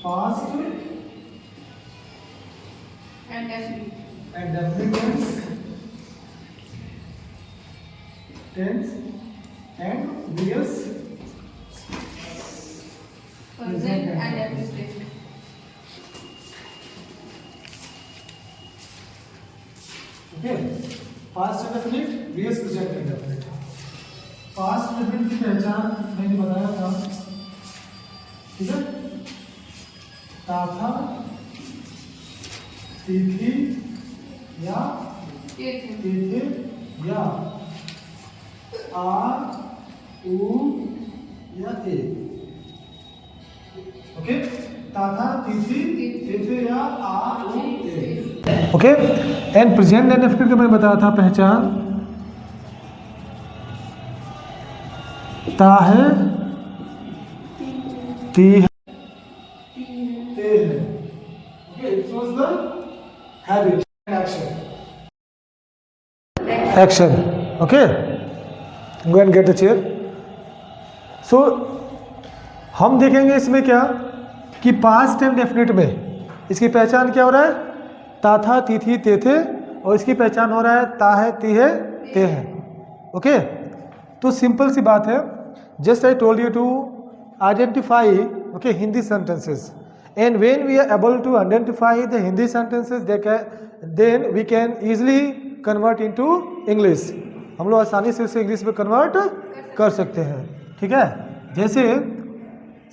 Past and definite. and definite tense and various Present and definite. Okay. Past indefinite, various present indefinite. Past indefinite की पहचान मैंने बताया था, ठीक है, ताथा, तिथि या तिथि या आ उ या ए। ओके, ताथा, तिथि, तिथि या आ उ ए। ओके, एंड प्रेजेंट इंडेफिनिट का मैंने बताया था पहचान, ता है, ती है, ते है। Okay, it shows the habit and action. Action, okay, go and get the chair. So हम देखेंगे इसमें क्या कि पास्ट एंड डेफिनेट में इसकी पहचान क्या हो रहा है, ता था, ती थी, ते थे, और इसकी पहचान हो रहा है ता है, ती है, ते है। ओके, तो सिंपल सी बात है, just I told you to identify okay Hindi sentences, and when we are able to identify the Hindi sentences then we can easily convert into English. हम लोग आसानी से उसे इंग्लिश में कन्वर्ट कर सकते हैं, ठीक है। जैसे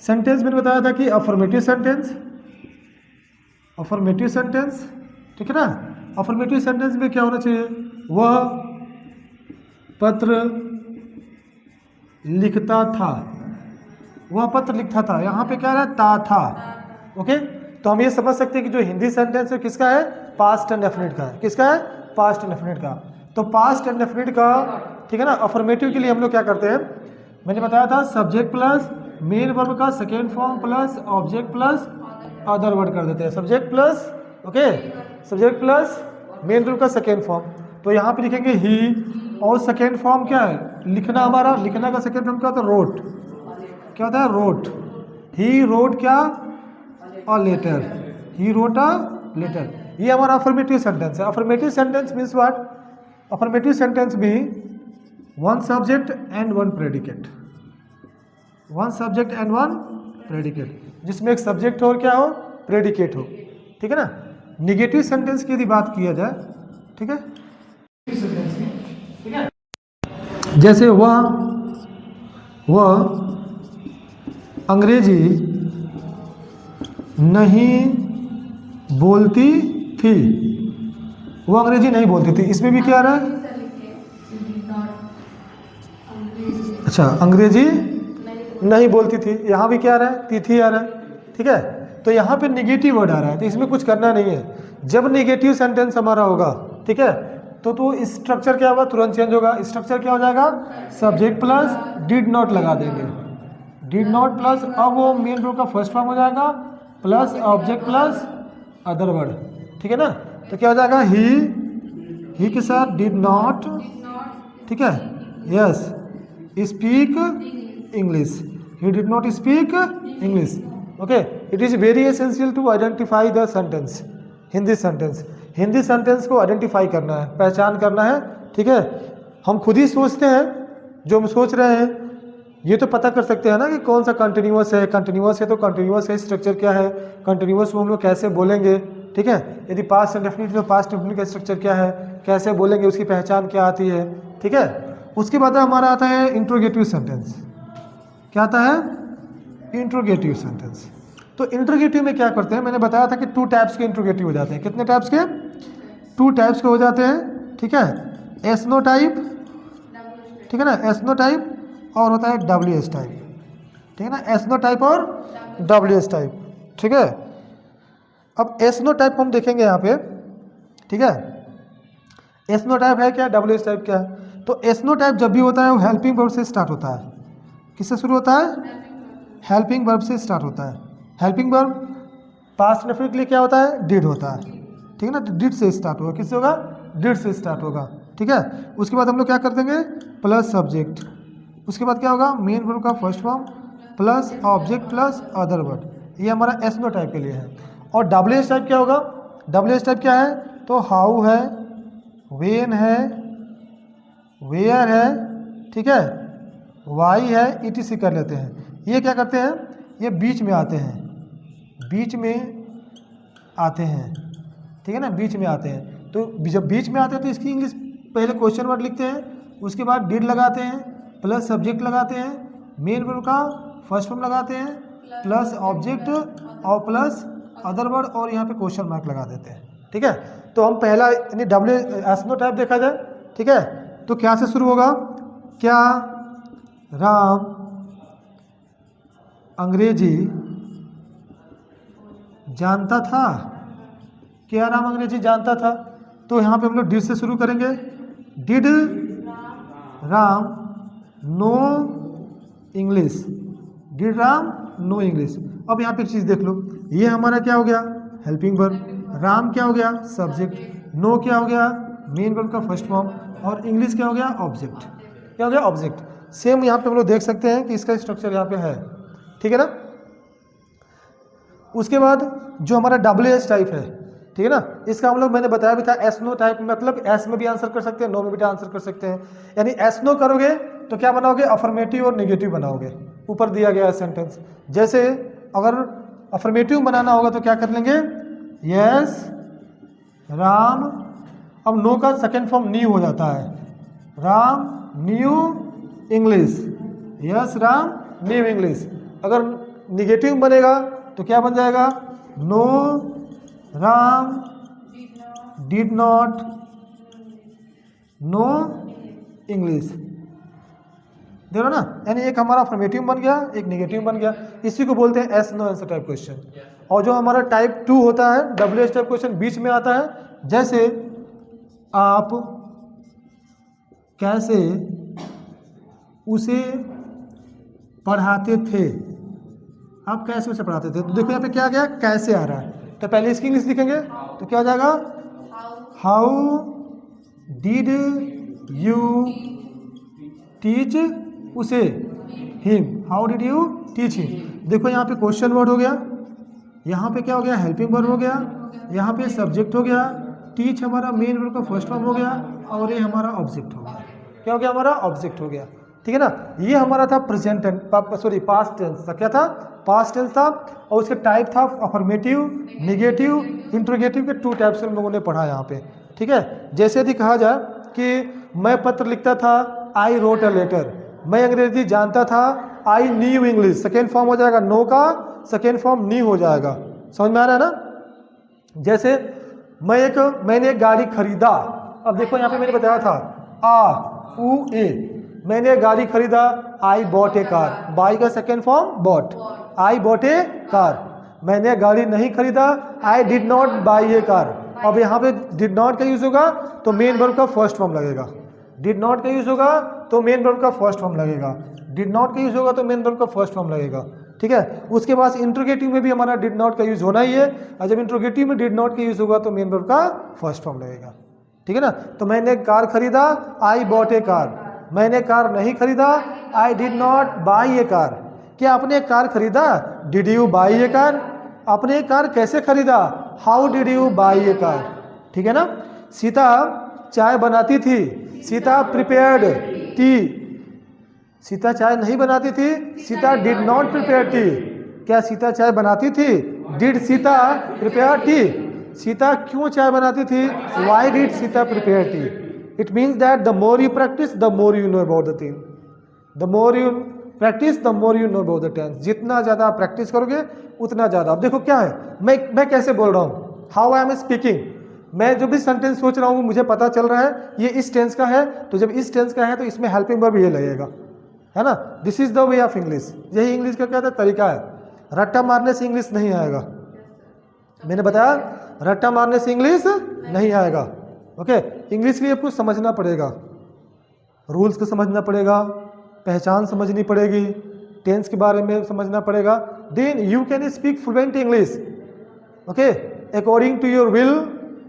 सेंटेंस मैंने बताया था कि अफर्मेटिव सेंटेंस, अफर्मेटिव सेंटेंस, ठीक है ना। अफर्मेटिव सेंटेंस में क्या होना चाहिए, वह पत्र लिखता था, वह पत्र लिखता था, यहाँ पे क्या है, ता था। ओके, तो हम ये समझ सकते हैं कि जो हिंदी सेंटेंस है किसका है, पास्ट एंड डेफिनिट का है। किसका है, पास्ट एंड डेफिनिट का। तो पास्ट एंड डेफिनिट का, ठीक है ना, अफर्मेटिव के लिए हम लोग क्या करते हैं, मैंने बताया था सब्जेक्ट प्लस मेन वर्ब का second form plus object plus other word कर देते हैं। Subject plus okay, subject plus main verb का सेकेंड फॉर्म। तो यहाँ पे लिखेंगे ही, और सेकेंड फॉर्म क्या है, लिखना, हमारा लिखना का सेकेंड फॉर्म क्या होता है, रोट। क्या होता है, रोट। ही रोट क्या, a letter, he wrote a letter. ये हमारा अफर्मेटिव सेंटेंस है। Affirmative sentence means what, affirmative sentence भी one subject and one predicate, one subject and one predicate, जिसमें एक सब्जेक्ट हो और क्या हो, प्रेडिकेट हो, ठीक है ना। निगेटिव सेंटेंस की यदि बात किया जाए, ठीक है, ठीक है, जैसे वह अंग्रेजी नहीं बोलती थी, वो अंग्रेजी नहीं बोलती थी, इसमें भी क्या आ रहा है, अच्छा, अंग्रेजी नहीं बोलती थी, यहाँ भी क्या आ रहा है, तिथि आ रहा है, ठीक है। तो यहाँ पे निगेटिव वर्ड आ रहा है, तो इसमें कुछ करना नहीं है। जब निगेटिव सेंटेंस हमारा होगा, ठीक है, तो स्ट्रक्चर क्या होगा, तुरंत चेंज होगा। स्ट्रक्चर क्या हो जाएगा, सब्जेक्ट प्लस डिड नॉट लगा देंगे, डिड नॉट प्लस, अब वो मेन वर्ब का फर्स्ट फॉर्म हो जाएगा, plus object plus other word, ठीक है ना। तो क्या हो जाएगा, ही के साथ डिड नॉट, ठीक है, yes, speak English, he did not speak English. Okay, it is very essential to identify the sentence. Hindi sentence, Hindi sentence को आइडेंटिफाई करना है, पहचान करना है, ठीक है। हम खुद ही सोचते हैं, जो हम सोच रहे हैं ये तो पता कर सकते हैं ना कि कौन सा कंटिन्यूअस है, कंटिन्यूअस है तो कंटिन्यूअस है स्ट्रक्चर क्या है, कंटिन्यूअस को हम लोग कैसे बोलेंगे, ठीक है। यदि पास्ट इंडेफिनिट तो पास्ट इंडेफिनिट का स्ट्रक्चर क्या है, कैसे बोलेंगे, उसकी पहचान क्या आती है, ठीक है। उसके बाद हमारा आता है इंट्रोगेटिव सेंटेंस। क्या आता है, इंट्रोगेटिव सेंटेंस। तो इंट्रोगेटिव में क्या करते हैं, मैंने बताया था कि 2 टाइप्स के इंट्रोगेटिव हो जाते हैं। कितने टाइप्स के, 2 टाइप्स के हो जाते हैं, ठीक है। एस्नो टाइप, ठीक है ना, एस्नो टाइप, और होता है WS टाइप, ठीक है ना, एस्नो टाइप और WS टाइप, ठीक है। अब एस्नो टाइप हम देखेंगे यहाँ पे, ठीक है। एस्नो टाइप है क्या, WS टाइप क्या है। तो एस्नो टाइप जब भी होता है वो हेल्पिंग वर्ब से स्टार्ट होता है। किससे शुरू होता है, हेल्पिंग वर्ब से स्टार्ट होता है। हेल्पिंग वर्ब पास्ट इंडेफिनिट के लिए क्या होता है, डिड होता है, ठीक है ना। डिड से स्टार्ट होगा, किससे होगा, डिड से स्टार्ट होगा, ठीक है। उसके बाद हम लोग क्या कर देंगे, प्लस सब्जेक्ट, उसके बाद क्या होगा, मेन वर्ब का first form plus object plus other word, ये हमारा एस नो टाइप के लिए है। और डब्ल्यू एच टाइप क्या होगा? डब्ल्यू एच टाइप क्या है? तो हाउ है, वेन है, वेयर है, ठीक है, वाई है, ईटीसी कर लेते हैं। ये क्या करते हैं? ये बीच में आते हैं, बीच में आते हैं, ठीक है ना, बीच में आते हैं। तो जब बीच में आते हैं तो इसकी इंग्लिश पहले क्वेश्चन वर्ड लिखते हैं, उसके बाद डिड लगाते हैं, प्लस सब्जेक्ट लगाते हैं, मेन वर्ब का फर्स्ट फॉर्म लगाते हैं, प्लस ऑब्जेक्ट और प्लस अदर वर्ड और यहाँ पे क्वेश्चन मार्क लगा देते हैं, ठीक है। तो हम पहला यानी डब्ल्यू एस नो टाइप देखा जाए, ठीक है। तो क्या से शुरू होगा? क्या राम अंग्रेजी जानता था? क्या राम अंग्रेजी जानता था? तो यहाँ पे हम लोग डिड से शुरू करेंगे। Did Ram know English? Did Ram know English. अब यहाँ पे एक चीज़ देख लो, ये हमारा क्या हो गया? Helping verb. राम क्या हो गया? सब्जेक्ट। नो क्या हो गया? मेन वर्ब का फर्स्ट फॉर्म। और इंग्लिश क्या हो गया? ऑब्जेक्ट। क्या हो गया? ऑब्जेक्ट। सेम यहाँ पे हम लोग देख सकते हैं कि इसका स्ट्रक्चर यहाँ पे है, ठीक है ना। उसके बाद जो हमारा डब्ल्यू एच टाइप है, ठीक है ना, इसका हम लोग मैंने बताया भी था एस नो टाइप, मतलब एस में भी आंसर कर सकते हैं, नो में भी आंसर कर सकते हैं। यानी एस नो करोगे तो क्या बनाओगे? अफर्मेटिव और नेगेटिव बनाओगे। ऊपर दिया गया है सेंटेंस। जैसे अगर अफर्मेटिव बनाना होगा तो क्या कर लेंगे? यस राम, अब नो का सेकेंड फॉर्म न्यू हो जाता है, Ram knew English, yes Ram knew English. अगर निगेटिव बनेगा तो क्या बन जाएगा? No Ram did not know English. देखो ना, यानी एक हमारा अफर्मेटिव बन गया, एक निगेटिव बन गया। इसी को बोलते हैं yes no answer type question. और जो हमारा टाइप 2 होता है, डब्ल्यू एच टाइप क्वेश्चन बीच में आता है। जैसे आप कैसे उसे पढ़ाते थे? आप कैसे उसे पढ़ाते थे? तो देखो यहाँ पे क्या आ गया? कैसे आ रहा है। तो पहले इसकी इंग्लिश लिखेंगे तो क्या हो जाएगा? हाउ डिड यू टीच उसे? Him. How did you teach him. देखो यहाँ पे क्वेश्चन वर्ड हो गया, यहाँ पे क्या हो गया? हेल्पिंग वर्ब हो गया, यहाँ पे सब्जेक्ट हो गया, टीच हमारा मेन वर्ब का फर्स्ट फॉर्म हो गया, और ये हमारा ऑब्जेक्ट हो गया। क्या हो गया? हमारा ऑब्जेक्ट हो गया, ठीक है ना। ये हमारा था present tense, sorry past tense था। क्या था? पास्ट टेंस था। और उसके टाइप था अफर्मेटिव, नेगेटिव, इंट्रोगेटिव के 2 टाइप्स हम लोगों ने पढ़ा यहाँ पे, ठीक है। जैसे यदि कहा जाए कि मैं पत्र लिखता था, आई रोट अ लेटर। मैं अंग्रेजी जानता था, I knew English. Second form हो जाएगा नो का, सेकेंड फॉर्म न्यू हो जाएगा। समझ में आ रहा है ना। जैसे मैंने एक गाड़ी खरीदा। अब देखो यहाँ पे मैंने बताया था आ उ ए, मैंने एक गाड़ी खरीदा, I bought a car. Buy का second form bought, I bought a car. मैंने गाड़ी नहीं खरीदा, I did not buy a car. अब यहाँ पे डिड नॉट का यूज होगा तो मेन वर्ब का फर्स्ट फॉर्म लगेगा। डिड नॉट का यूज होगा तो मेन वर्ब का फर्स्ट फॉर्म लगेगा। डिड नॉट का यूज होगा तो मेन वर्ब का फर्स्ट फॉर्म लगेगा, ठीक है। उसके बाद इंट्रोगेटिव में भी हमारा डिड नॉट का यूज होना ही है, और जब इंट्रोगेटिव में डिड नॉट का यूज होगा तो मेन वर्ब का फर्स्ट फॉर्म लगेगा, ठीक है ना। तो मैंने कार खरीदा, आई बॉट ए कार। मैंने कार नहीं खरीदा, I did not buy a car. क्या आपने एक कार खरीदा? Did you by a car. आपने एक कार कैसे खरीदा? How did you by a car, ठीक है ना। सीता चाय बनाती थी, सीता प्रिपेयर्ड टी। सीता चाय नहीं बनाती थी, Sita did not prepare tea. क्या सीता चाय बनाती थी? Did Sita prepare tea. Sita क्यों चाय बनाती थी? Why did Sita prepare tea. It means that the more you practise the more you know about the thing. The more you practise the more you know about the tense. जितना ज़्यादा आप practice करोगे उतना ज़्यादा। अब देखो क्या है, मैं कैसे बोल रहा हूँ, हाउ आई एम स्पीकिंग। मैं जो भी सेंटेंस सोच रहा हूँ मुझे पता चल रहा है ये इस टेंस का है, तो जब इस टेंस का है तो इसमें हेल्पिंग वर्ब ये लगेगा, है ना। This is the way of English. यही इंग्लिश का क्या था? तरीका है। रट्टा मारने से इंग्लिश नहीं आएगा। मैंने बताया रट्टा मारने से इंग्लिश नहीं आएगा। ओके, इंग्लिश के लिए आपको समझना पड़ेगा, रूल्स को समझना पड़ेगा, पहचान समझनी पड़ेगी, टेंस के बारे में समझना पड़ेगा, then you can speak fluent English. Okay, according to your will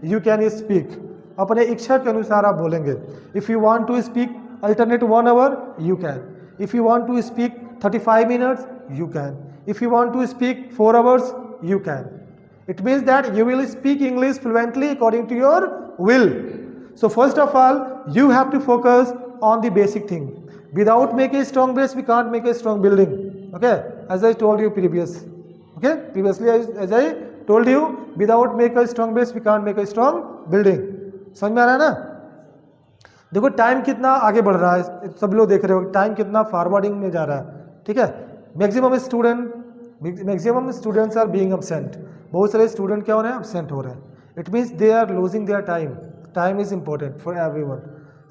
you can speak. अपने इच्छा के अनुसार आप बोलेंगे। If you want to speak alternate 1 hour you can. If you want to speak 35 minutes you can. If you want to speak 4 hours, you can. It means that you will speak English fluently according to your will. So first of all, you have to focus on the basic thing. Without making a strong base, we can't make a strong building. Okay, as I told you previously, as I told you, without make a strong base, we can't make a strong building. समझ में आ रहा है ना? देखो time कितना आगे बढ़ रहा है, सब लोग देख रहे हो टाइम कितना फॉरवर्डिंग में जा रहा है. ठीक है, maximum students are being absent. बहुत सारे स्टूडेंट क्या हो रहे हैं? एब्सेंट हो रहे हैं. It means they are losing their time. Time is important for everyone.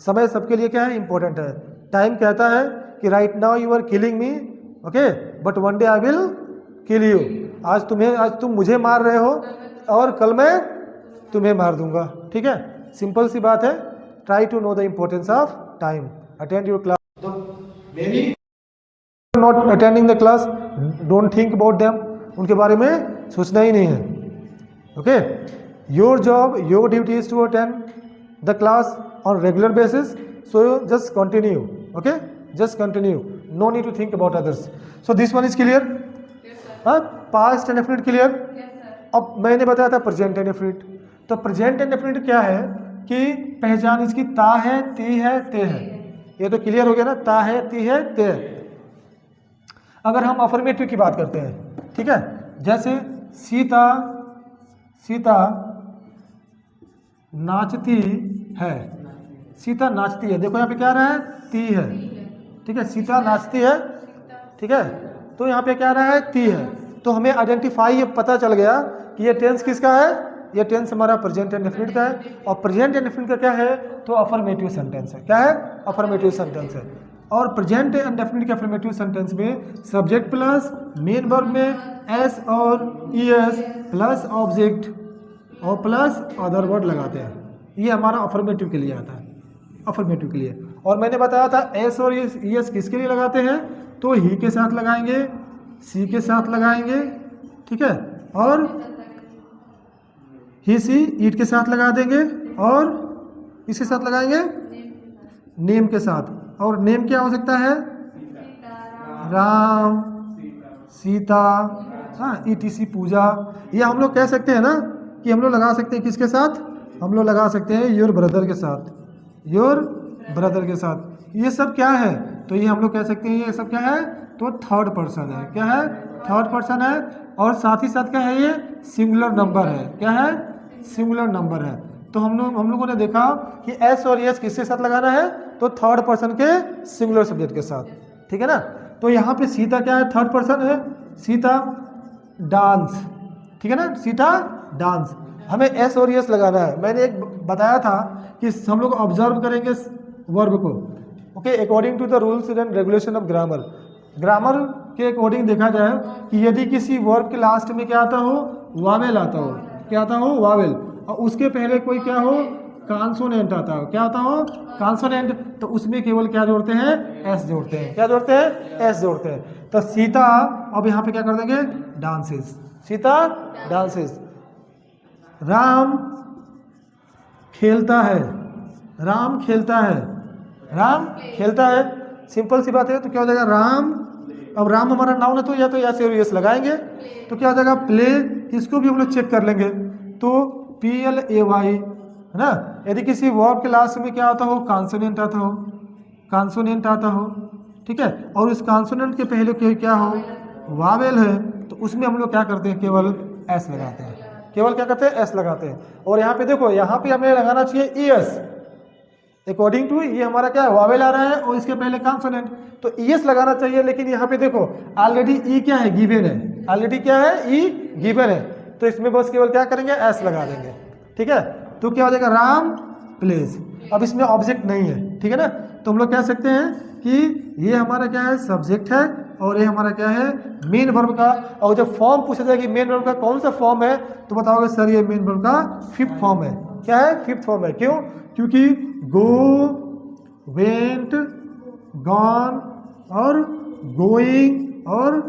समय सबके लिए क्या है? इंपॉर्टेंट है. टाइम कहता है कि right now you are killing me, okay, but one day I will kill you. आज तुम मुझे मार रहे हो और कल मैं तुम्हें मार दूंगा. ठीक है, सिंपल सी बात है. Try to know the importance of time. Attend your class. Not attending the class, don't think about them. उनके बारे में सोचना ही नहीं है. Okay, your job, your duty is to attend the class on regular basis, so just continue. Okay, just continue, no need to think about others. So this one is clear. Yes sir. Past and definite clear. Yes sir. अब मैंने बताया था present and definite. तो present and definite क्या है कि पहचान इसकी ता है, ती है, ते है. ये तो क्लियर हो गया ना, ता है, ती है, ते है. अगर हम अफर्मेटिव की बात करते हैं, ठीक है, जैसे सीता नाचती है. सीता नाचती है, देखो यहाँ पे क्या रहा है? ती है. ठीक है, सीता नाचती है. ठीक है, तो यहाँ पे क्या रहा है? ती है. तो हमें आइडेंटिफाई, ये पता चल गया कि ये टेंस किसका है? ये टेंस हमारा प्रेजेंट एंड डेफिनिट का है. और प्रेजेंट एंड डेफिनिट का क्या है? तो अफर्मेटिव सेंटेंस है. क्या है? अफर्मेटिव सेंटेंस है. और प्रेजेंट एंड डेफिनिट के अफर्मेटिव सेंटेंस में सब्जेक्ट प्लस मेन वर्ब में एस और ईएस प्लस ऑब्जेक्ट और प्लस अदर वर्ड लगाते हैं. ये हमारा अफर्मेटिव के लिए आता है. अफर्मेटिव के लिए. और मैंने बताया था एस और ईएस किसके लिए लगाते हैं? तो ही के साथ लगाएंगे, सी के साथ लगाएंगे. ठीक है, और ही सी ईट के साथ लगा देंगे और इसके साथ लगाएंगे नेम के साथ. और नेम क्या हो सकता है? राम, सीता, हाँ, ईटीसी पूजा. ये हम लोग कह सकते हैं ना कि हम लोग लगा सकते हैं किसके साथ? हम लोग लगा सकते हैं योर ब्रदर के साथ. योर ब्रदर के साथ. ये सब क्या है? तो ये हम लोग कह सकते हैं ये सब क्या है? तो थर्ड पर्सन है. क्या है? थर्ड पर्सन है. और साथ ही साथ क्या है? ये सिंगुलर नंबर है. क्या है? सिंगुलर नंबर है. तो हम लोगों ने देखा कि एस और एस किसके साथ लगाना है? तो थर्ड पर्सन के सिंगुलर सब्जेक्ट के साथ. ठीक है ना. तो यहाँ पे सीता क्या है? थर्ड पर्सन है. सीता डांस. ठीक है ना, सीता डांस. हमें एस और एस लगाना है. मैंने एक बताया था कि हम लोग ऑब्जर्व करेंगे वर्ब को. Okay, according to the rules and regulation of grammar. Grammar के अकॉर्डिंग देखा जाए कि यदि किसी वर्ब के लास्ट में क्या आता हो? वावेल आता हो. क्या आता हो? वावेल. और उसके पहले कोई क्या हो? कॉन्सोनेंट आता हो. क्या आता हो? कॉन्सोनेंट. तो उसमें केवल क्या जोड़ते हैं? एस जोड़ते हैं. क्या जोड़ते हैं? एस जोड़ते हैं. तो सीता, अब यहाँ पे क्या कर देंगे? डांसेस. सीता डांसेस. राम खेलता है. राम खेलता है. राम खेलता है. सिंपल सी बात है. तो क्या हो जाएगा? राम. अब राम हमारा नाउन है तो या तो या से यस लगाएंगे. तो क्या हो जाएगा? प्ले. इसको भी हम लोग चेक कर लेंगे. तो PLAY है ना. यदि किसी वर्ब के लास्ट में क्या आता हो? कॉन्सोनेंट आता हो. कॉन्सोनेंट आता हो. ठीक है, और उस कॉन्सोनेंट के पहले क्या हो? वावेल है. तो उसमें हम लोग क्या करते हैं? केवल एस लगाते हैं. केवल क्या करते हैं? एस लगाते हैं. और यहाँ पे देखो, यहाँ पे हमें लगाना चाहिए ईएस. अकॉर्डिंग टू ये हमारा क्या है? वावेल आ रहा है और इसके पहले कॉन्सोनेंट. तो ईएस लगाना चाहिए. लेकिन यहाँ पे देखो ऑलरेडी ई क्या है? गिवन है. ऑलरेडी क्या है? ई गिवन है. तो इसमें बस केवल क्या करेंगे? एस लगा देंगे. ठीक है, तो क्या हो जाएगा? राम प्लेज. अब इसमें ऑब्जेक्ट नहीं है. ठीक है ना. तो हम लोग कह सकते हैं कि ये हमारा क्या है? सब्जेक्ट है. और ये हमारा क्या है? मेन वर्ब का. और जब फॉर्म पूछा जाए कि मेन वर्ब का कौन सा फॉर्म है, तो बताओगे सर ये मेन वर्ब का फिफ्थ फॉर्म है. क्या है? फिफ्थ फॉर्म है. क्यों? क्योंकि गो, वेंट, गॉन और गोइंग और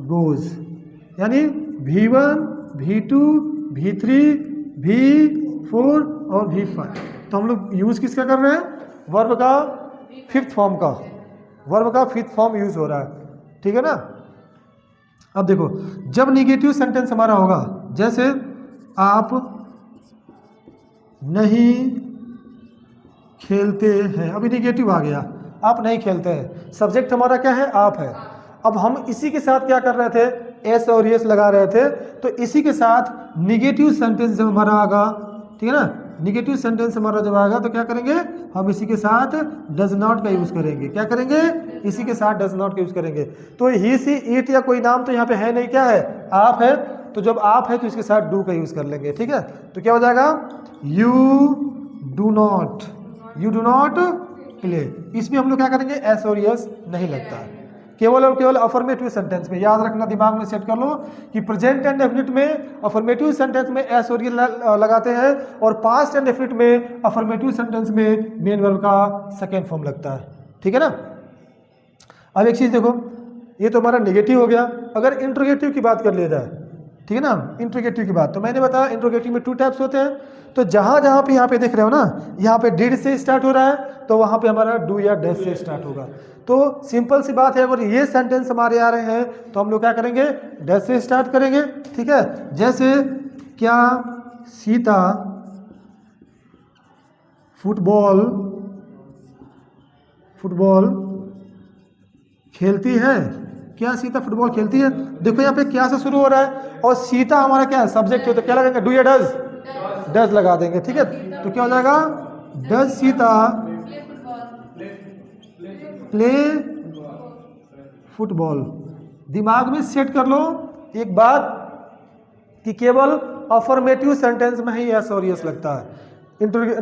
गोज, यानी V1, V2, V3, V4 और V5. तो हम लोग यूज किसका कर रहे हैं? वर्ब का फिफ्थ फॉर्म का. वर्ब का फिफ्थ फॉर्म यूज हो रहा है. ठीक है ना. अब देखो, जब निगेटिव सेंटेंस हमारा होगा, जैसे आप नहीं खेलते हैं, अभी निगेटिव आ गया, आप नहीं खेलते हैं, सब्जेक्ट हमारा क्या है, आप है। अब हम इसी के साथ क्या कर रहे थे, एस और यस लगा रहे थे, तो इसी के साथ निगेटिव सेंटेंस जब हमारा आगा, ठीक है ना, निगेटिव सेंटेंस हमारा जब आएगा तो क्या करेंगे, हम इसी के साथ डज नॉट का यूज करेंगे। क्या करेंगे, इसी के साथ डज नॉट का यूज करेंगे। तो ही सी इट या कोई नाम तो यहाँ पे है नहीं, क्या है, आप है, तो जब आप है तो इसके साथ डू का यूज कर लेंगे, ठीक है। तो क्या हो जाएगा, you do not, you do not play. इसमें हम लोग क्या करेंगे, एस और यस नहीं लगता है, केवल और केवल अफर्मेटिव सेंटेंस में। याद रखना, दिमाग में सेट कर लो कि प्रेजेंट एंड डेफिनिट में अफर्मेटिव सेंटेंस में एस और यस लगाते हैं, और पास्ट एंड डेफिनिट में अफर्मेटिव सेंटेंस में मेन वर्ब का सेकेंड फॉर्म लगता है, ठीक है ना। अब एक चीज देखो, ये तो हमारा नेगेटिव हो गया। अगर इंट्रोगेटिव की बात कर लिया जाए, ठीक है ना, इंट्रोगेटिव की बात, तो मैंने बताया इंट्रोगेटिव में 2 टाइप्स होते हैं। तो जहां जहां पे यहाँ पे देख रहे हो ना, यहाँ पे डिड से स्टार्ट हो रहा है, तो वहां पे हमारा डू या डज से स्टार्ट होगा। तो सिंपल सी बात है, अगर ये सेंटेंस हमारे आ रहे हैं तो हम लोग क्या करेंगे, डज से स्टार्ट करेंगे, ठीक है। जैसे क्या सीता फुटबॉल खेलती है, क्या सीता फुटबॉल खेलती है। देखो यहाँ पे क्या से शुरू हो रहा है, और सीता हमारा क्या है, सब्जेक्ट है, तो क्या लगेगा, डू या डज, डज लगा देंगे, ठीक है। तो क्या हो जाएगा, डज सीता प्ले फुटबॉल। दिमाग में सेट कर लो एक बात कि केवल अफर्मेटिव सेंटेंस में ही एस और यस लगता है,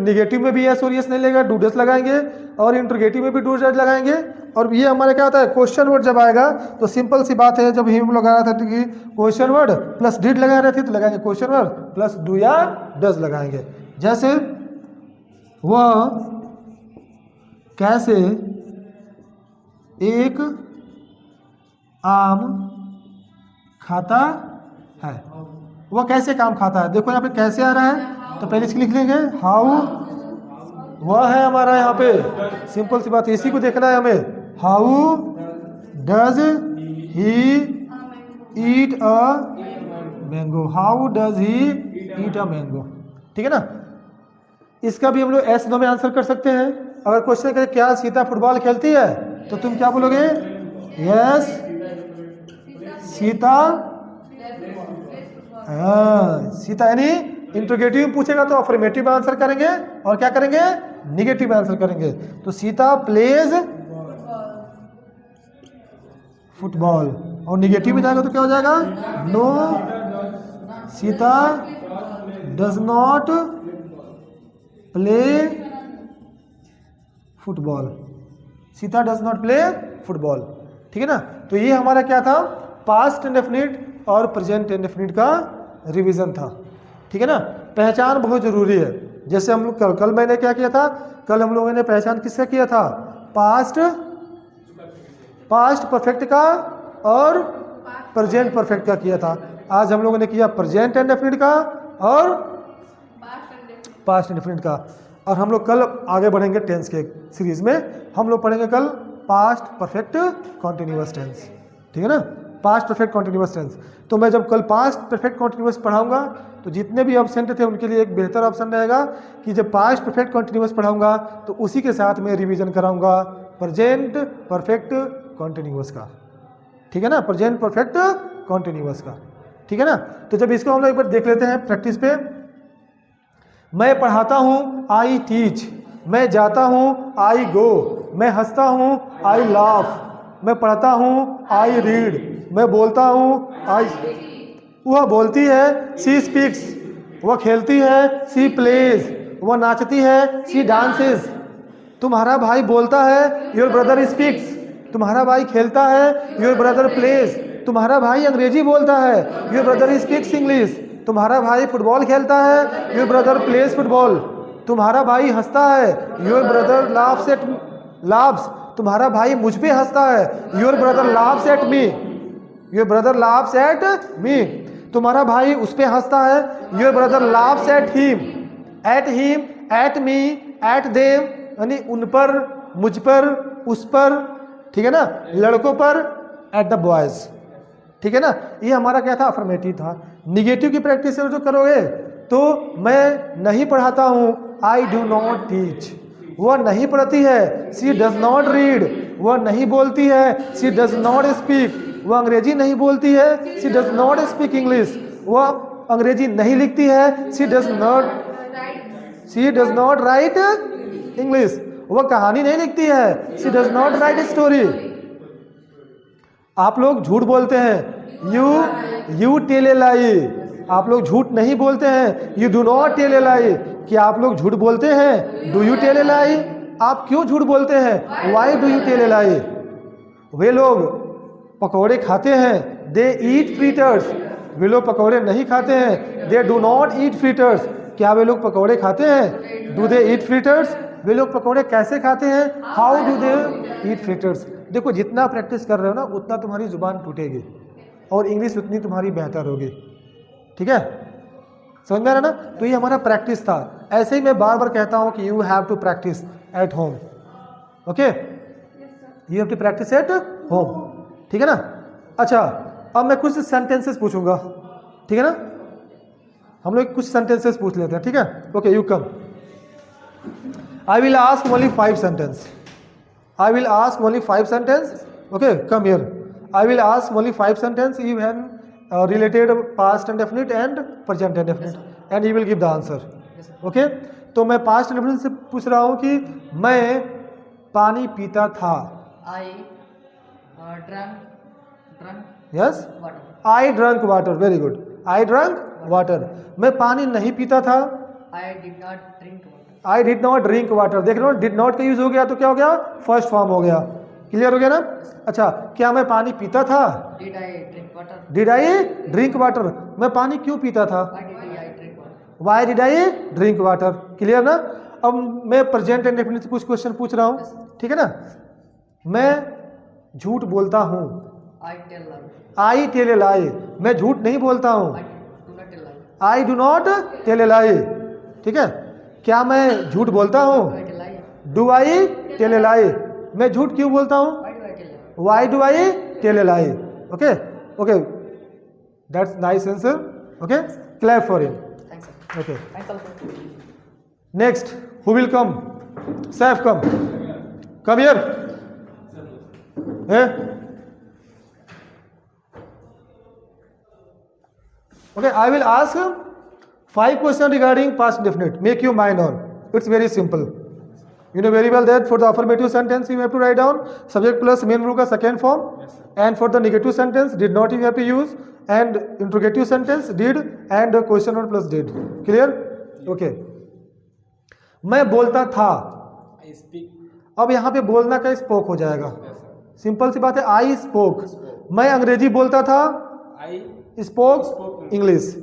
निगेटिव में भी एस और यस नहीं लगेगा, डू डज लगाएंगे, और इंट्रोगेटिव में भी डू डज लगाएंगे। और ये हमारे क्या होता है, क्वेश्चन वर्ड जब आएगा तो सिंपल सी बात है, जब हम लोग लगा रहे थे कि क्वेश्चन वर्ड प्लस डिड लगा रहे थे, तो लगाएंगे क्वेश्चन वर्ड प्लस डू या डज लगाएंगे। जैसे वह कैसे एक आम खाता है, वह कैसे काम खाता है। देखो यहाँ पे कैसे आ रहा है, तो पहले इसके लिख लेंगे हाउ, वह है हमारा यहाँ पे, सिंपल सी बात है, इसी को देखना है हमें। How does he eat a mango, how does he eat a mango, ठीक है ना। इसका भी हम लोग एस नो में आंसर कर सकते हैं। अगर क्वेश्चन करें क्या सीता फुटबॉल खेलती है, तो तुम क्या बोलोगे, यस सीता, सीता, यानी इंट्रोगेटिव पूछेगा तो अफर्मेटिव में आंसर करेंगे, और क्या करेंगे, निगेटिव में आंसर करेंगे। तो सीता प्लेज फुटबॉल, और निगेटिव में जाएगा तो क्या हो जाएगा, no Sita does not play football, Sita does not play football, ठीक है ना। तो ये हमारा क्या था, पास्ट इंडेफिनिट और प्रेजेंट इंडेफिनिट का रिवीजन था, ठीक है ना। पहचान बहुत जरूरी है। जैसे हम लोग कल मैंने क्या किया था, कल हम लोगों ने पहचान किसका किया था, पास्ट परफेक्ट का और प्रेजेंट परफेक्ट का किया था। आज हम लोगों ने किया प्रेजेंट इंडेफिनिट का और पास्ट इंडेफिनिट का। और हम लोग कल आगे बढ़ेंगे टेंस के सीरीज में, हम लोग पढ़ेंगे कल पास्ट परफेक्ट कॉन्टिन्यूअस टेंस, ठीक है ना, पास्ट परफेक्ट कॉन्टिन्यूअस टेंस। तो मैं जब कल पास्ट परफेक्ट कॉन्टिन्यूअस पढ़ाऊंगा तो जितने भी ऑप्शन थे उनके लिए एक बेहतर ऑप्शन रहेगा कि जब पास्ट परफेक्ट कॉन्टिन्यूअस पढ़ाऊंगा तो उसी के साथ मैं रिवीजन कराऊंगा प्रेजेंट परफेक्ट कॉन्टिन्यूअस का, ठीक है ना, प्रेजेंट परफेक्ट कॉन्टिन्यूअस का, ठीक है ना। तो जब इसको हम लोग एक बार देख लेते हैं प्रैक्टिस पे। मैं पढ़ाता हूँ, आई टीच, मैं जाता हूँ, आई गो, मैं हंसता हूँ, आई लाफ, मैं पढ़ता हूँ, आई रीड, मैं बोलता हूँ, आई, वह बोलती है, सी स्पीक्स, वह खेलती है, सी प्लेज, वह नाचती है, सी डांसेस। तुम्हारा भाई बोलता है, योर ब्रदर स्पीक्स, तुम्हारा भाई खेलता है, योर ब्रदर प्लेज, तुम्हारा भाई अंग्रेजी बोलता है, योर ब्रदर स्पीक्स इंग्लिश, तुम्हारा भाई फुटबॉल खेलता है, योर ब्रदर प्लेज फुटबॉल, तुम्हारा भाई हंसता है, your brother laughs at laughs, तुम्हारा भाई मुझ पे हंसता है, your brother laughs at me, your brother laughs at me, तुम्हारा भाई उस पे हंसता है, your brother laughs at him, at me, at them, यानी उन पर, मुझ पर, उस पर, ठीक है ना, लड़कों पर, एट द बॉयज, ठीक है ना, ये हमारा क्या था, अफर्मेटिव था। निगेटिव की प्रैक्टिस जो करोगे तो मैं नहीं पढ़ाता हूँ, आई डू नॉट टीच। वह नहीं पढ़ती है, सी डज नॉट रीड। वह नहीं बोलती है, सी डज नॉट स्पीक। वह अंग्रेजी नहीं बोलती है, सी डज नॉट स्पीक इंग्लिश। वह अंग्रेजी नहीं लिखती है, सी डज नॉट राइट इंग्लिश। वह कहानी नहीं लिखती है, सी डज नॉट राइट स्टोरी। आप लोग झूठ बोलते हैं, यू टेल ए लाई। आप लोग झूठ नहीं बोलते हैं, you do not tell a lie. क्या आप लोग झूठ बोलते हैं, do you tell a lie. आप क्यों झूठ बोलते हैं, why do you tell a lie. वे लोग पकौड़े खाते हैं, दे ईट फ्रीटर्स। वे लोग पकौड़े नहीं खाते हैं, दे डू नॉट ईट फ्रीटर्स। क्या वे लोग पकौड़े खाते हैं, डू दे ईट फ्रीटर्स। वे लोग पकौड़े कैसे खाते हैं, हाउ डू दे ईट फ्रीटर्स। देखो जितना प्रैक्टिस कर रहे हो ना उतना तुम्हारी जुबान टूटेगी और इंग्लिश उतनी तुम्हारी बेहतर होगी। ठीक है, समझ में आ रहा ना। तो ये हमारा प्रैक्टिस था। ऐसे ही मैं बार बार कहता हूँ कि you have to practise at home. Okay, you have to practise at home. ठीक है ना। अच्छा, अब मैं कुछ सेंटेंसेस पूछूंगा, ठीक है ना। हम लोग कुछ सेंटेंसेस पूछ लेते हैं, ठीक है। Okay, you come. I will ask only 5 sentence. I will ask only 5 sentence. Okay, come here. I will ask only 5 sentence. You have related past indefinite and present indefinite, and you will give the answer. Okay? तो मैं past indefinite से पूछ रहा हूँ कि मैं पानी पीता था। I drunk Yes? water. I drank water. Very good. I drank water. मैं पानी नहीं पीता था। I did not drink water. I did not drink water. देख रहे हो, डिड नॉट का यूज हो गया तो क्या हो गया, फर्स्ट फॉर्म हो गया। क्लियर हो गया ना। अच्छा, क्या मैं पानी पीता था, Did I drink water? Did I drink water. मैं पानी क्यों पीता था, Why did I drink water? Y did I drink water. Clear ना। अब मैं प्रेजेंट एंड डेफिनेट से कुछ क्वेश्चन पूछ रहा हूँ, ठीक है ना। मैं झूठ बोलता हूँ, I tell lie. I tell a lie. मैं झूठ नहीं बोलता हूँ, I do not tell lie. I do not tell a lie. ठीक है, क्या मैं झूठ बोलता हूँ, Do I tell lie? Do I tell a lie. मैं झूठ क्यों बोलता हूँ, Why do I tell lie? Why do I tell a lie. Okay okay, that's nice answer. Okay, clap for him. Thanks, sir. Okay, Thanks also. Next who will come, Saif come here. Okay, I will ask 5 questions regarding past indefinite. Make your mind on. It's very simple. You know very well that for the affirmative sentence you have to write down subject plus main rule का second form. Yes, and for the negative sentence did not you have to use, and interrogative sentence did, and question word plus did. Clear? Okay. मैं बोलता था। I speak. अब यहाँ पे बोलना का spoke हो जाएगा। सिंपल सी बात है, आई स्पोक। मैं अंग्रेजी बोलता था, I स्पोक इंग्लिश।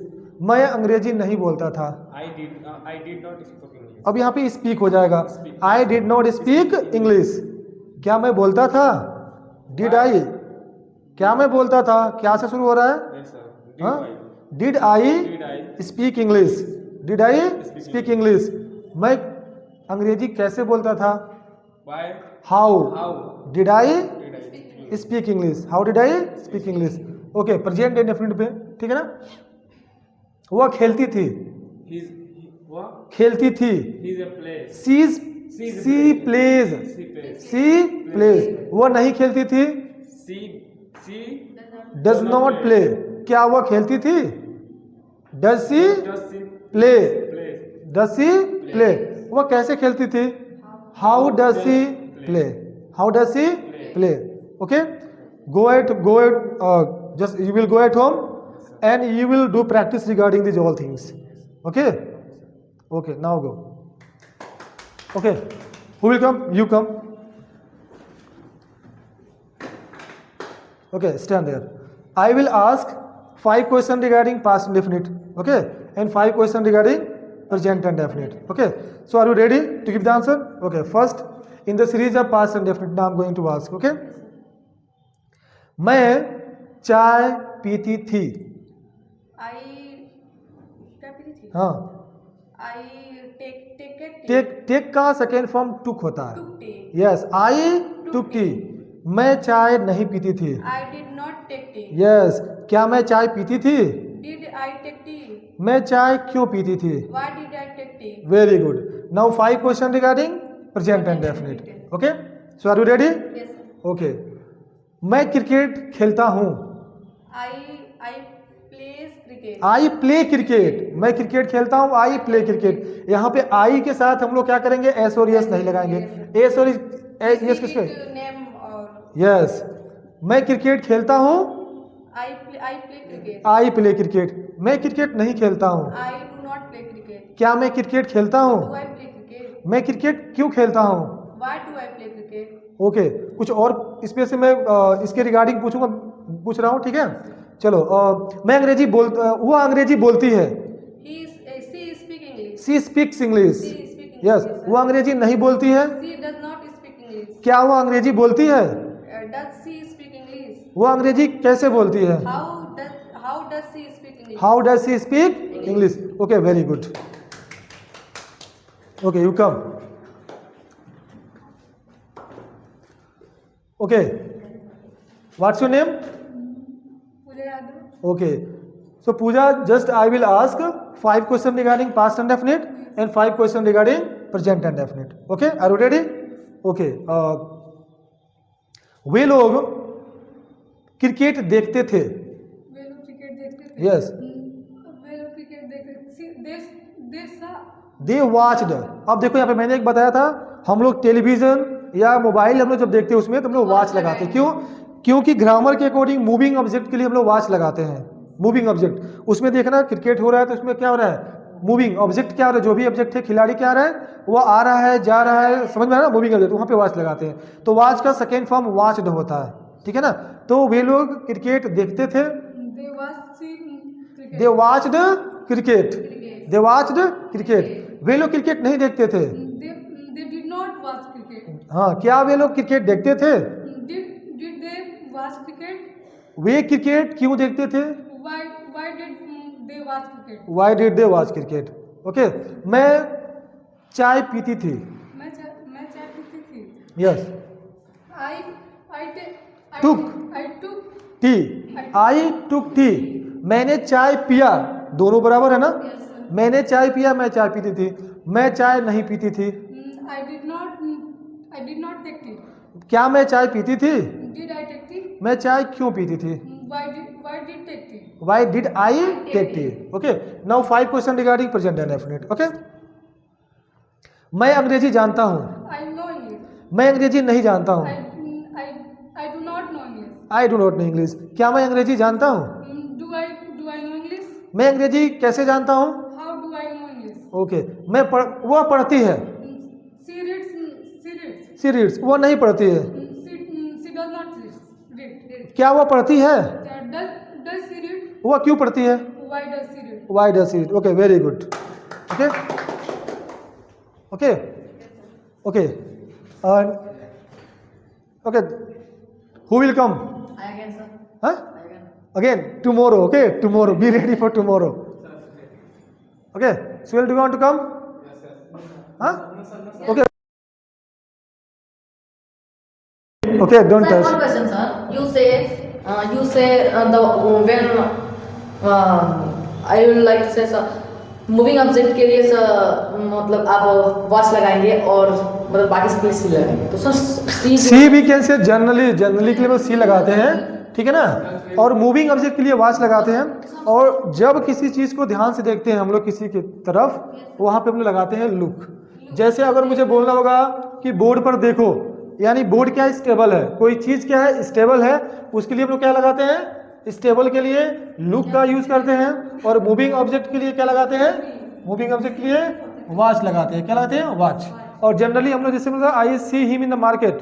मैं अंग्रेजी नहीं बोलता था। I did not speak English. अब यहाँ पे स्पीक हो जाएगा, आई डिड नॉट स्पीक इंग्लिश। क्या मैं बोलता था, डिड आई। क्या मैं बोलता था, क्या से शुरू हो रहा है, Yes, sir. Did I Did I speak English, did I speak English. मैं अंग्रेजी कैसे बोलता था, Why? How How did I did I speak? Speak English, how did I speak English. Okay, present indefinite पे, ठीक है ना। वह खेलती थी, What? खेलती थी। He's a place. She plays, She plays. She plays. वह नहीं खेलती थी, She डज नॉट प्ले। क्या वह खेलती थी, does she does she play, plays. Does C play. वह कैसे खेलती थी, how does C play, how does C play. Okay, go at just you will go at home and you will do practice regarding these all things. Okay, okay, now go. Okay, who will come, you come. Okay, stand there. I will ask 5 questions regarding past indefinite, okay, and 5 questions regarding present indefinite. Okay, so are you ready to give the answer? Okay, first in the series of past indefinite now I'm going to ask. Okay, मैं चाय पीती थी। I क्या पीती थी? हाँ, I take a tea. Take का second form took होता है। Took tea. Yes, I took tea. मैं चाय नहीं पीती थी। I did not take tea. Yes, क्या मैं चाय पीती थी? Did I take tea? मैं चाय क्यों पीती थी? Why did I take tea? Very good. Now 5 question regarding present and definite. Okay, so are you ready? Yes, sir. Okay, मैं क्रिकेट खेलता हूँ। I plays cricket. I play cricket, मैं cricket खेलता हूँ, आई प्ले क्रिकेट। यहाँ पे आई के साथ हम लोग क्या करेंगे? एस और यस नहीं लगाएंगे। एस और यस किसके? Specific name or यस, मैं क्रिकेट खेलता हूँ, I play cricket. I play cricket. मैं क्रिकेट नहीं खेलता हूँ। I do not play cricket. क्या मैं क्रिकेट खेलता हूँ? Do I play cricket? मैं क्रिकेट क्यों खेलता हूँ? Why do I play cricket? Okay, कुछ और इसमें से मैं इसके रिगार्डिंग पूछ रहा हूँ, ठीक है? चलो, मैं अंग्रेजी वो अंग्रेजी बोलती है। She speak English. She speaks English. She speak English. यस, वो अंग्रेजी नहीं बोलती है। She does not speak English. क्या वो अंग्रेजी बोलती है? Does she speak English? वो अंग्रेजी कैसे बोलती है? How does she speak English? How does she speak English? Okay, very good. Okay, you come. Okay, what's your name? Pooja Yadav. Okay, so Pooja, just I will ask 5 questions regarding past and definite and 5 questions regarding present and definite. Okay, are you ready? Okay, वे लोग cricket देखते थे। वे लोग cricket देखते थे। Yes, वे लोग cricket देखते दे watched. अब देखो यहाँ पे मैंने एक बताया था, हम लोग टेलीविजन या मोबाइल हम लोग जब देखते हैं उसमें तो हम लोग वॉच लगाते हैं। क्यों? क्योंकि ग्रामर के अकॉर्डिंग मूविंग ऑब्जेक्ट के लिए हम लोग वॉच लगाते हैं। मूविंग ऑब्जेक्ट, उसमें देखना क्रिकेट हो रहा है तो उसमें क्या हो रहा है? मूविंग ऑब्जेक्ट क्या हो रहा है? जो भी ऑब्जेक्ट है, खिलाड़ी क्या आ रहा है, वो आ रहा है, जा रहा है, समझ में आ रहा है? मूविंग ऑब्जेक्ट, वहाँ पे वॉच लगाते हैं। तो वॉच का सेकेंड फॉर्म वॉच्ड होता है, ठीक है ना? तो वे लोग क्रिकेट देखते थे। दे वॉच्ड क्रिकेट। दे वॉच्ड क्रिकेट। वे लोग क्रिकेट नहीं देखते थे। They did not watch cricket. हाँ, क्या वे लोग क्रिकेट देखते थे? Did they watch cricket? Way cricket क्यों देखते थे? Why did they watch cricket? Why did they watch cricket? Okay, मैं चाय पीती थी। मैं चाय पीती थी। Yes, Took. I took T. I took T. मैंने चाय पिया, दोनों बराबर है ना? मैंने चाय पिया, मैं चाय पीती थी। मैं चाय नहीं पीती थी। I did not take tea. क्या मैं चाय पीती थी? Did I take tea? मैं चाय क्यों पीती थी? Why did take tea? Why did I take tea? Okay, now 5 question regarding present and definite. Okay, मैं अंग्रेजी जानता हूँ। I know English. मैं अंग्रेजी नहीं जानता हूँ। I do not know English. I do not know English. क्या मैं अंग्रेजी जानता हूँ? Do I know English? मैं अंग्रेजी कैसे जानता हूँ? How do I know English? Okay, वो पढ़ती है। She reads. सी रीड्स, वो नहीं पढ़ती है। She does not read. क्या वो पढ़ती है? Does she read? वो क्यों पढ़ती है? Why does she read? Why does she read? Okay, very good. Okay, okay, okay, okay, who will come? I again, sir. हाँ, I again. Again tomorrow. Okay, tomorrow, be ready for tomorrow. Okay, Suhail, do you want to come? हाँ, okay, okay, don't Sir, touch. one question, sir. You say the when I would like to say, sir, moving object के लिए sir मतलब आप watch लगाएंगे और मतलब बाकी सब के लिए सी लगाएंगे, तो सर सी भी कैन से जनरली के लिए सी लगाते हैं, ठीक है ना? और मूविंग ऑब्जेक्ट के लिए वॉच लगाते हैं। और जब किसी चीज़ को ध्यान से देखते हैं हम लोग किसी की तरफ, वहाँ पे हम लोग लगाते हैं लुक। जैसे अगर मुझे बोलना होगा कि बोर्ड पर देखो, यानी बोर्ड क्या है? स्टेबल है। कोई चीज़ क्या है? स्टेबल है। उसके लिए हम लोग क्या लगाते हैं? स्टेबल के लिए लुक का यूज करते हैं। और मूविंग ऑब्जेक्ट के लिए क्या लगाते हैं? मूविंग ऑब्जेक्ट के लिए वॉच लगाते हैं। क्या लगाते हैं? वॉच। और जनरली हम लोग जैसे मतलब I see him in the market,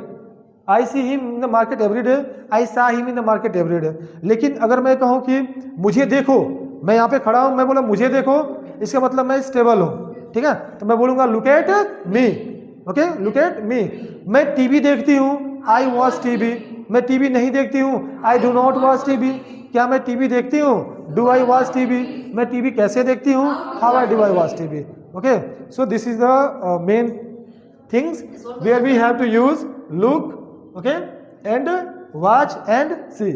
I see him in the market every day, I saw him in the market every day. लेकिन अगर मैं कहूँ कि मुझे देखो, मैं यहाँ पे खड़ा हूँ, मैं बोला मुझे देखो, इसका मतलब मैं स्टेबल हूँ, ठीक है? तो मैं बोलूँगा look at me. Okay, look at me. मैं टीवी देखती हूँ, आई वॉच टीवी। मैं टीवी नहीं देखती हूँ, I do not watch TV. क्या मैं टीवी देखती हूँ? Do I watch TV. मैं टीवी कैसे देखती हूँ? How I do I watch TV. Okay, so this is the main things where we have to use look, okay, and watch and C